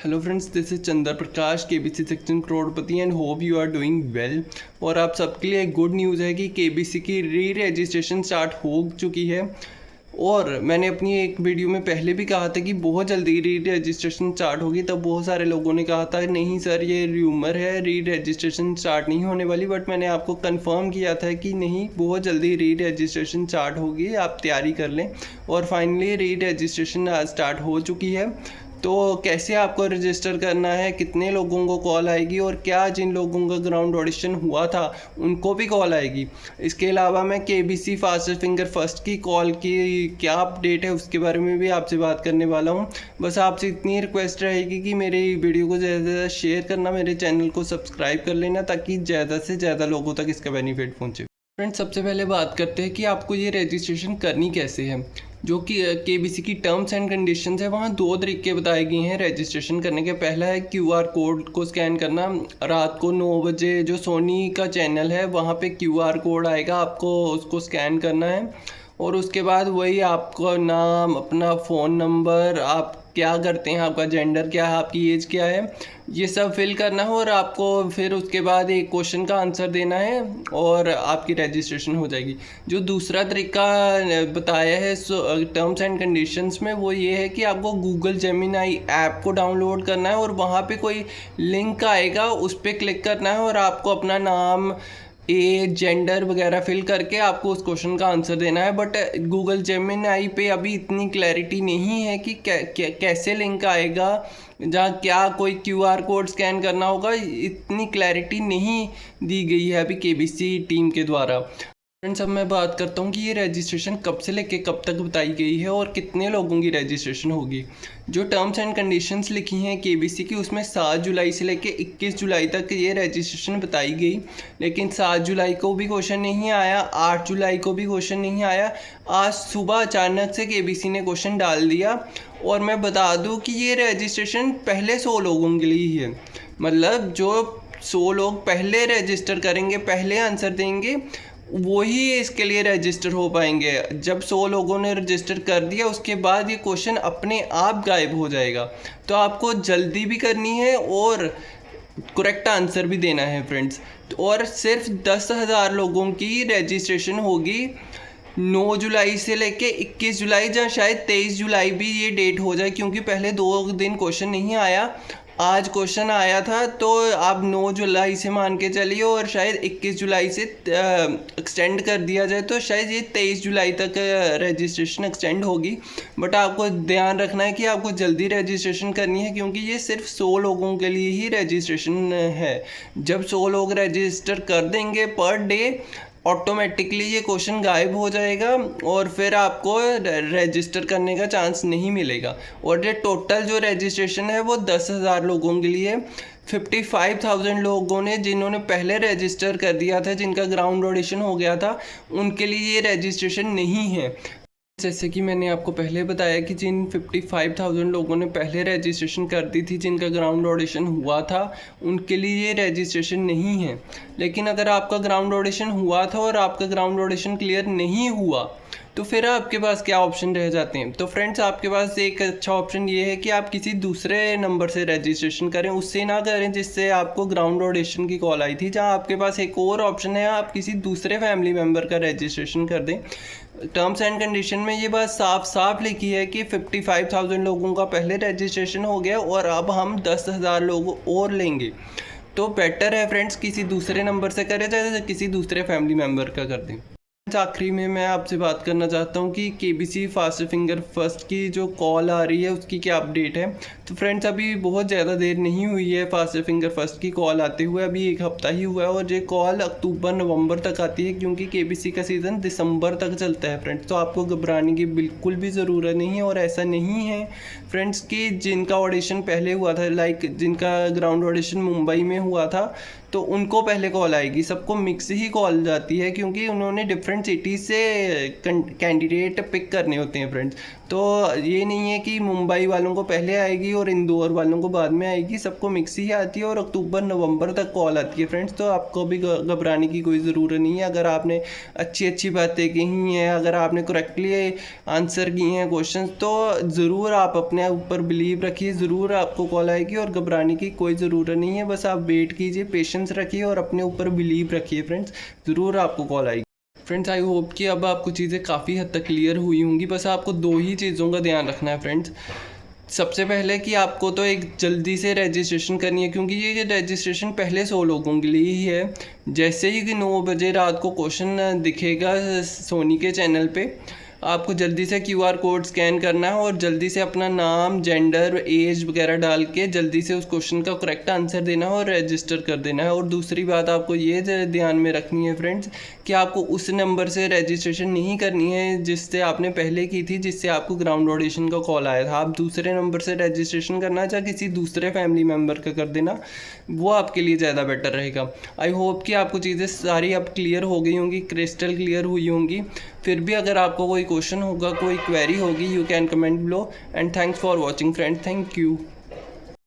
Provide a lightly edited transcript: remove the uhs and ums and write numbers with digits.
Hello friends, this is Chandra Prakash KBC section crorepati and hope you are doing well. और आप सबके लिए एक गुड न्यूज़ है कि केबीसी की री रजिस्ट्रेशन स्टार्ट हो चुकी है। और मैंने अपनी एक वीडियो में पहले भी कहा था कि बहुत जल्दी री रजिस्ट्रेशन स्टार्ट होगी। तब बहुत सारे लोगों ने कहा था नहीं सर, ये र्यूमर है, री रजिस्ट्रेशन स्टार्ट नहीं होने वाली। बट मैंने आपको कंफर्म किया था कि नहीं, बहुत जल्दी री रजिस्ट्रेशन स्टार्ट होगी, आप तैयारी कर लें। और फाइनली री रजिस्ट्रेशन आज स्टार्ट हो चुकी है। तो कैसे आपको रजिस्टर करना है, कितने लोगों को कॉल आएगी, और क्या जिन लोगों का ग्राउंड ऑडिशन हुआ था उनको भी कॉल आएगी। इसके अलावा मैं केबीसी फास्टर फिंगर फर्स्ट की कॉल की क्या अपडेट है उसके बारे में भी आपसे बात करने वाला हूं। बस आपसे इतनी रिक्वेस्ट रहेगी कि मेरी वीडियो को ज़्यादा से ज़्यादा शेयर करना, मेरे चैनल को सब्सक्राइब कर लेना, ताकि ज़्यादा से ज़्यादा लोगों तक इसका बेनिफिट पहुँचे। फ्रेंड्स, सबसे पहले बात करते हैं कि आपको ये रजिस्ट्रेशन करनी कैसे है। जो कि केबीसी की टर्म्स एंड कंडीशंस है, वहाँ दो तरीके बताए गए हैं रजिस्ट्रेशन करने के। पहला है क्यूआर कोड को स्कैन करना। रात को 9 बजे जो सोनी का चैनल है वहाँ पे क्यूआर कोड आएगा, आपको उसको स्कैन करना है। और उसके बाद वही आपका नाम, अपना फ़ोन नंबर, आप क्या करते हैं, आपका जेंडर क्या है, आपकी एज क्या है, ये सब फिल करना है। और आपको फिर उसके बाद एक क्वेश्चन का आंसर देना है और आपकी रजिस्ट्रेशन हो जाएगी। जो दूसरा तरीका बताया है टर्म्स एंड कंडीशंस में, वो ये है कि आपको गूगल जेमिनाई ऐप को डाउनलोड करना है और वहाँ पे कोई लिंक आएगा, उस पर क्लिक करना है और आपको अपना नाम, एज, जेंडर वगैरह फिल करके आपको उस क्वेश्चन का आंसर देना है। बट गूगल जेमिनाई पे अभी इतनी क्लैरिटी नहीं है कि कैसे लिंक आएगा, जहाँ क्या कोई क्यूआर कोड स्कैन करना होगा, इतनी क्लैरिटी नहीं दी गई है अभी केबीसी टीम के द्वारा। फ्रेंड्स, अब मैं बात करता हूँ कि ये रजिस्ट्रेशन कब से लेके कब तक बताई गई है और कितने लोगों की रजिस्ट्रेशन होगी। जो टर्म्स एंड कंडीशंस लिखी हैं केबीसी की, उसमें 7 जुलाई से लेके 21 जुलाई तक ये रजिस्ट्रेशन बताई गई। लेकिन 7 जुलाई को भी क्वेश्चन नहीं आया, 8 जुलाई को भी क्वेश्चन नहीं आया। आज सुबह अचानक से केबीसी ने क्वेश्चन डाल दिया। और मैं बता दूँ कि ये रजिस्ट्रेशन पहले 100 लोगों के लिए ही है। मतलब जो 100 लोग पहले रजिस्टर करेंगे, पहले आंसर देंगे, वही इसके लिए रजिस्टर हो पाएंगे। जब 100 लोगों ने रजिस्टर कर दिया, उसके बाद ये क्वेश्चन अपने आप गायब हो जाएगा। तो आपको जल्दी भी करनी है और करेक्ट आंसर भी देना है फ्रेंड्स। और सिर्फ 10,000 लोगों की रजिस्ट्रेशन होगी 9 जुलाई से लेके 21 जुलाई, जहाँ शायद 23 जुलाई भी ये डेट हो जाए, क्योंकि पहले 2 दिन क्वेश्चन नहीं आया। आज क्वेश्चन आया था, तो आप 9 जुलाई से मान के चलिए और शायद 21 जुलाई से एक्सटेंड कर दिया जाए तो शायद ये 23 जुलाई तक रजिस्ट्रेशन एक्सटेंड होगी। बट आपको ध्यान रखना है कि आपको जल्दी रजिस्ट्रेशन करनी है, क्योंकि ये सिर्फ 100 लोगों के लिए ही रजिस्ट्रेशन है। जब 100 लोग रजिस्टर कर देंगे पर डे, ऑटोमेटिकली ये क्वेश्चन गायब हो जाएगा और फिर आपको रजिस्टर करने का चांस नहीं मिलेगा। और ये टोटल जो रजिस्ट्रेशन है वो 10,000 लोगों के लिए। 55,000 लोगों ने जिन्होंने पहले रजिस्टर कर दिया था, जिनका ग्राउंड ऑडिशन हो गया था, उनके लिए ये रजिस्ट्रेशन नहीं है। जैसे कि मैंने आपको पहले बताया कि जिन 55,000 लोगों ने पहले रजिस्ट्रेशन कर दी थी, जिनका ग्राउंड ऑडिशन हुआ था, उनके लिए ये रजिस्ट्रेशन नहीं है। लेकिन अगर आपका ग्राउंड ऑडिशन हुआ था और आपका ग्राउंड ऑडिशन क्लियर नहीं हुआ, तो फिर आपके पास क्या ऑप्शन रह जाते हैं। तो फ्रेंड्स, आपके पास एक अच्छा ऑप्शन ये है कि आप किसी दूसरे नंबर से रजिस्ट्रेशन करें, उससे ना करें जिससे आपको ग्राउंड ऑडिशन की कॉल आई थी। जहां आपके पास एक और ऑप्शन है, आप किसी दूसरे फैमिली मेम्बर का रजिस्ट्रेशन कर दें। टर्म्स एंड कंडीशन में ये बात साफ साफ लिखी है कि 55,000 लोगों का पहले रजिस्ट्रेशन हो गया और अब हम 10,000 लोग और लेंगे। तो बेटर है फ्रेंड्स, किसी दूसरे नंबर से करें, चाहे किसी दूसरे फैमिली मेम्बर का कर दें। आखिरी में मैं आपसे बात करना चाहता हूँ कि केबीसी फास्टर फिंगर फर्स्ट की जो कॉल आ रही है उसकी क्या अपडेट है। तो फ्रेंड्स, अभी बहुत ज़्यादा देर नहीं हुई है फास्टर फिंगर फर्स्ट की कॉल आते हुए, अभी 1 हफ्ता ही हुआ है। और ये कॉल अक्टूबर नवंबर तक आती है, क्योंकि केबीसी का सीज़न दिसंबर तक चलता है फ्रेंड्स। तो आपको घबराने की बिल्कुल भी ज़रूरत नहीं है। और ऐसा नहीं है फ्रेंड्स कि जिनका ऑडिशन पहले हुआ था, लाइक जिनका ग्राउंड ऑडिशन मुंबई में हुआ था, तो उनको पहले कॉल आएगी। सबको मिक्स ही कॉल जाती है, क्योंकि उन्होंने डिफरेंट सिटीज़ से कैंडिडेट पिक करने होते हैं फ्रेंड्स। तो ये नहीं है कि मुंबई वालों को पहले आएगी और इंदौर वालों को बाद में आएगी, सबको मिक्स ही आती है और अक्टूबर नवंबर तक कॉल आती है फ्रेंड्स। तो आपको भी घबराने की कोई ज़रूरत नहीं है। अगर आपने अच्छी अच्छी बातें कही हैं, अगर आपने करेक्टली आंसर किए हैं क्वेश्चन, तो ज़रूर आप अपने ऊपर बिलीव रखिए, ज़रूर आपको कॉल आएगी और घबराने की कोई ज़रूरत नहीं है। बस आप वेट कीजिए, पेशेंस रखिए और अपने ऊपर बिलीव रखिए फ्रेंड्स, ज़रूर आपको कॉल आएगी। फ्रेंड्स आई होप कि अब आपको चीज़ें काफ़ी हद तक क्लियर हुई होंगी। बस आपको दो ही चीज़ों का ध्यान रखना है फ्रेंड्स। सबसे पहले कि आपको तो एक जल्दी से रजिस्ट्रेशन करनी है, क्योंकि ये रजिस्ट्रेशन पहले 100 लोगों के लिए ही है। जैसे ही कि 9 बजे रात को क्वेश्चन दिखेगा सोनी के चैनल पे, आपको जल्दी से QR कोड स्कैन करना है और जल्दी से अपना नाम, जेंडर, एज वगैरह डाल के जल्दी से उस क्वेश्चन का करेक्ट आंसर देना है और रजिस्टर कर देना है। और दूसरी बात आपको ये ध्यान में रखनी है फ्रेंड्स कि आपको उस नंबर से रजिस्ट्रेशन नहीं करनी है जिससे आपने पहले की थी, जिससे आपको ग्राउंड ऑडिशन का कॉल आया था। आप दूसरे नंबर से रजिस्ट्रेशन करना, चाहे किसी दूसरे फैमिली मेम्बर का कर देना, वो आपके लिए ज़्यादा बेटर रहेगा। आई होप कि आपको चीज़ें सारी अब क्लियर हो गई होंगी, क्रिस्टल क्लियर हुई होंगी। फिर भी अगर आपको कोई क्वेश्चन होगा, कोई क्वेरी होगी, you can comment below. And thanks for watching friends, thank you.